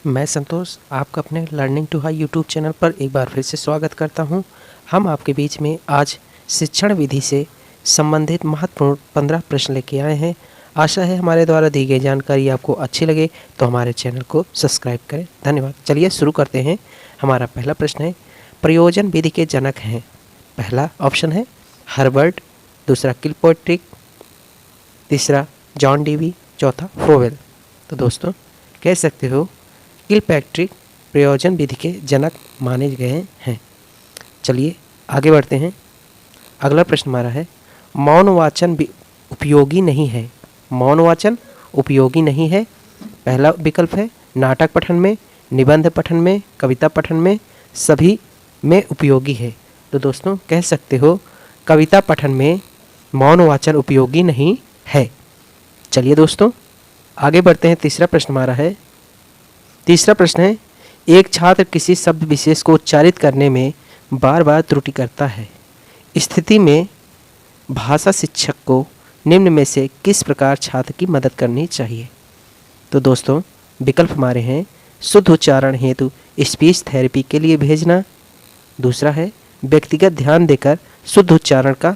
मैं संतोष आपका अपने learning to high YouTube channel पर एक बार फिर से स्वागत करता हूं। हम आपके बीच में आज शिक्षण विधि से संबंधित महत्वपूर्ण 15 प्रश्न लेके आए हैं। आशा है हमारे द्वारा दी गई जानकारी आपको अच्छी लगे तो हमारे चैनल को सब्सक्राइब करें। धन्यवाद। चलिए शुरू करते हैं। हमारा पहला प्रश्न है, प्रयोजन विधि के जनक हैं। पहला ऑप्शन है हर्बर्ट, दूसरा किलपैट्रिक, तीसरा जॉन डीवी, चौथा फोवेल। तो दोस्तों कह सकते हो किलपैट्रिक प्रयोजन विधि के जनक माने गए हैं। चलिए आगे बढ़ते हैं। अगला प्रश्न हमारा है, मौन वाचन उपयोगी नहीं है। मौन वाचन उपयोगी नहीं है। पहला विकल्प है नाटक पठन में, निबंध पठन में, कविता पठन में, सभी में उपयोगी है। तो दोस्तों कह सकते हो कविता पठन में मौन वाचन उपयोगी नहीं है। चलिए दोस्तों आगे बढ़ते हैं। तीसरा प्रश्न हमारा है, तीसरा प्रश्न है, एक छात्र किसी शब्द विशेष को उच्चारित करने में बार बार त्रुटि करता है। स्थिति में भाषा शिक्षक को निम्न में से किस प्रकार छात्र की मदद करनी चाहिए। तो दोस्तों विकल्प हमारे हैं, शुद्ध उच्चारण हेतु स्पीच थेरेपी के लिए भेजना, दूसरा है व्यक्तिगत ध्यान देकर शुद्ध उच्चारण का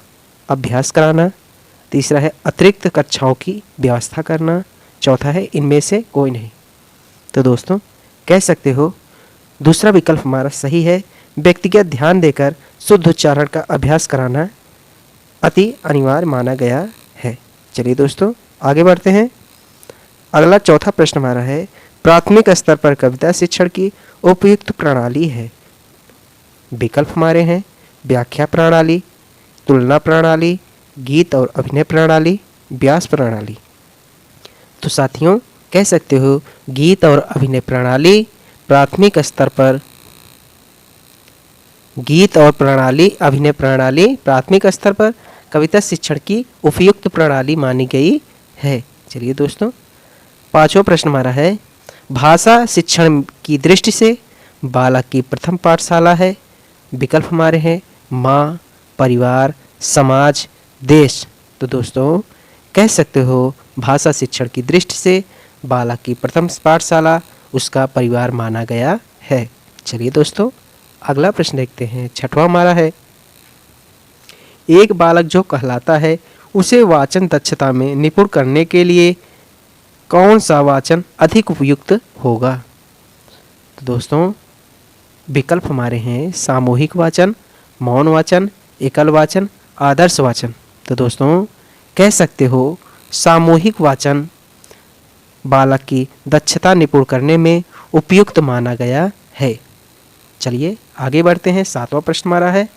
अभ्यास कराना, तीसरा है अतिरिक्त कक्षाओं की व्यवस्था करना, चौथा है इनमें से कोई नहीं। तो दोस्तों कह सकते हो दूसरा विकल्प हमारा सही है, व्यक्तिगत ध्यान देकर शुद्ध उच्चारण का अभ्यास कराना अति अनिवार्य माना गया है। चलिए दोस्तों आगे बढ़ते हैं। अगला चौथा प्रश्न हमारा है, प्राथमिक स्तर पर कविता शिक्षण की उपयुक्त प्रणाली है। विकल्प हमारे हैं व्याख्या प्रणाली, तुलना प्रणाली, गीत और अभिनय प्रणाली, व्यास प्रणाली। तो साथियों कह सकते हो गीत और अभिनय प्रणाली प्राथमिक स्तर पर, गीत और प्रणाली अभिनय प्रणाली प्राथमिक स्तर पर कविता शिक्षण की उपयुक्त प्रणाली मानी गई है। चलिए दोस्तों पांचवा प्रश्न हमारा है, भाषा शिक्षण की दृष्टि से बालक की प्रथम पाठशाला है। विकल्प हमारे हैं माँ, परिवार, समाज, देश। तो दोस्तों कह सकते हो भाषा शिक्षण की दृष्टि से बालक की प्रथम पाठशाला उसका परिवार माना गया है। चलिए दोस्तों अगला प्रश्न देखते हैं। छठवां हमारा है, एक बालक जो कहलाता है उसे वाचन दक्षता में निपुण करने के लिए कौन सा वाचन अधिक उपयुक्त होगा। तो दोस्तों विकल्प हमारे हैं सामूहिक वाचन, मौन वाचन, एकल वाचन, आदर्श वाचन। तो दोस्तों कह सकते हो सामूहिक वाचन बालक की दक्षता निपुण करने में उपयुक्त माना गया है। चलिए आगे बढ़ते हैं। सातवां प्रश्न हमारा है,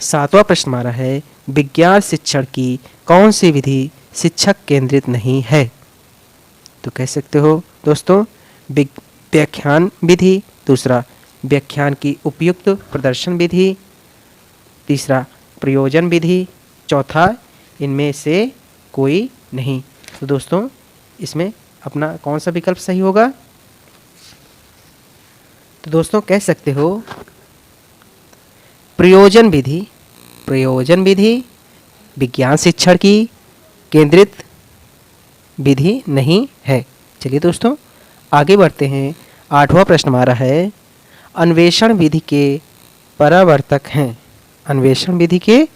सातवां प्रश्न हमारा है, विज्ञान शिक्षण की कौन सी विधि शिक्षक केंद्रित नहीं है। तो कह सकते हो दोस्तों व्याख्यान विधि, दूसरा व्याख्यान की उपयुक्त प्रदर्शन विधि, तीसरा प्रयोजन विधि, चौथा इनमें से कोई नहीं। तो दोस्तों इसमें अपना कौन सा विकल्प सही होगा। तो दोस्तों कह सकते हो प्रयोजन विधि, प्रयोजन विधि विज्ञान शिक्षण की केंद्रित विधि नहीं है। चलिए दोस्तों आगे बढ़ते हैं। आठवां प्रश्न हमारा है, अन्वेषण विधि के परावर्तक हैं। अन्वेषण विधि के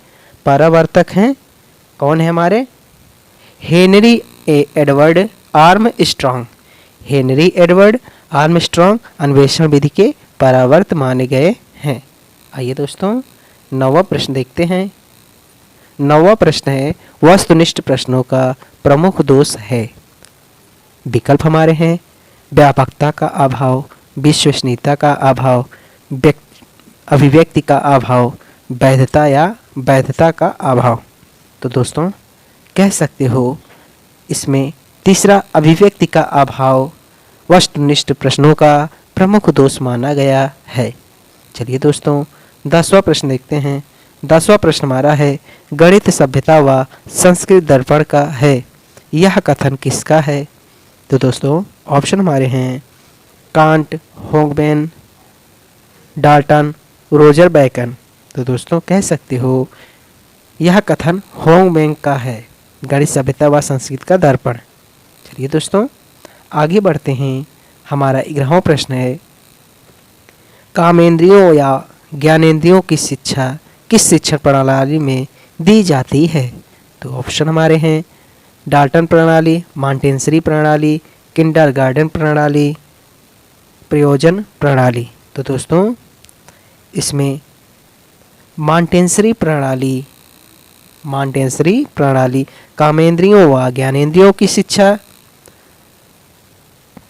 परावर्तक हैं कौन है हमारे, Henry Edward Armstrong. Henry Edward Armstrong अन्वेषण विधि के परावर्तक माने गए हैं। आइए दोस्तों नौवां प्रश्न देखते हैं। नौवां प्रश्न है, वस्तुनिष्ठ प्रश्नों का प्रमुख दोष है। विकल्प हमारे हैं व्यापकता का अभाव, विश्वसनीयता का अभाव, अभिव्यक्ति का अभाव, वैधता या वैधता का अभाव। तो दोस्तों कह सकते हो इसमें तीसरा अभिव्यक्ति का अभाव वस्तुनिष्ठ प्रश्नों का प्रमुख दोष माना गया है। चलिए दोस्तों 10वां प्रश्न देखते हैं। 10वां प्रश्न हमारा है, गणित सभ्यता व संस्कृत दर्पण का है। यह कथन किसका है। तो दोस्तों ऑप्शन हमारे हैं कांट, होगबेन, डाल्टन, रोजर बैकन। तो दोस्तों कह सकते हो यह कथन होगबेन का है, गणित सभ्यता व संस्कृत का दर्पण। चलिए दोस्तों आगे बढ़ते हैं। हमारा 11वां प्रश्न है, कामेंद्रियों या ज्ञानेंद्रियों की शिक्षा किस शिक्षण प्रणाली में दी जाती है? तो ऑप्शन हमारे हैं डाल्टन प्रणाली, मॉन्टेसरी प्रणाली, किंडरगार्टन प्रणाली, प्रयोजन प्रणाली। तो दोस्तों इसमें मॉन्टेसरी प्रणाली कामेंद्रियों व ज्ञानेंद्रियों की शिक्षा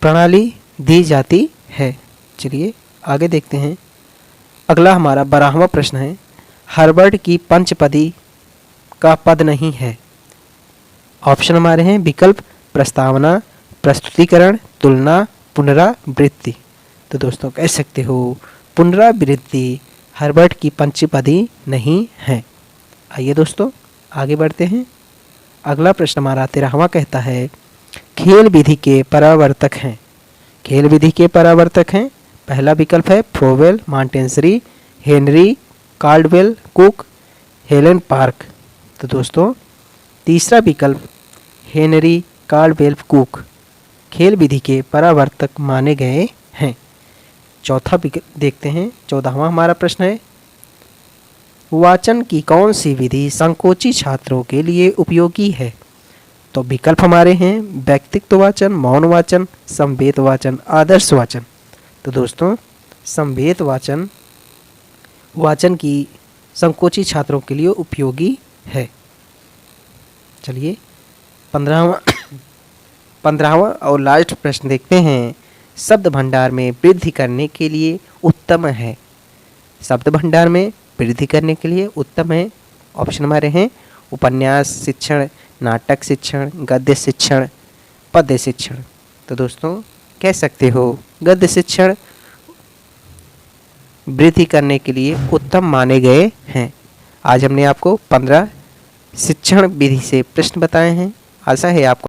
प्रणाली दी जाती है। चलिए आगे देखते हैं। अगला हमारा 12वां प्रश्न है, हर्बर्ट की पंचपदी का पद नहीं है। ऑप्शन हमारे हैं विकल्प प्रस्तावना, प्रस्तुतिकरण, तुलना, पुनरावृत्ति। तो दोस्तों कह सकते हो पुनरावृत्ति हर्बर्ट की पंचपदी नहीं है। आइए दोस्तों आगे बढ़ते हैं। अगला प्रश्न हमारा 13वां कहता है, खेल विधि के परावर्तक हैं। खेल विधि के परावर्तक हैं, पहला विकल्प है फ्रोवेल, Montessori, Henry, Caudwell, cook, Helen park. तो दोस्तों तीसरा विकल्प हेनरी कार्डवेल कुक खेल विधि के परावर्तक माने गए हैं। चौथा देखते हैं। 14वां हमारा प्रश्न है, वाचन की कौन सी विधि संकोची छात्रों के लिए उपयोगी है? तो विकल्प हमारे हैं व्यक्तित्व वाचन, मौन वाचन, संवेद वाचन, आदर्श वाचन। तो दोस्तों संवेद वाचन की संकोची छात्रों के लिए उपयोगी है। चलिए 15वां और लास्ट प्रश्न देखते हैं, शब्द भंडार में वृद्धि करने के लिए उत्तम है। शब्द भंडार में वृद्धि करने के लिए उत्तम है। ऑप्शन हमारे हैं उपन्यास शिक्षण, नाटक शिक्षण, गद्य शिक्षण, पद्य शिक्षण। तो दोस्तों कह सकते हो गद्य शिक्षण वृद्धि करने के लिए उत्तम माने गए हैं। आज हमने आपको 15 शिक्षण विधि से प्रश्न बताए हैं। आशा है आपको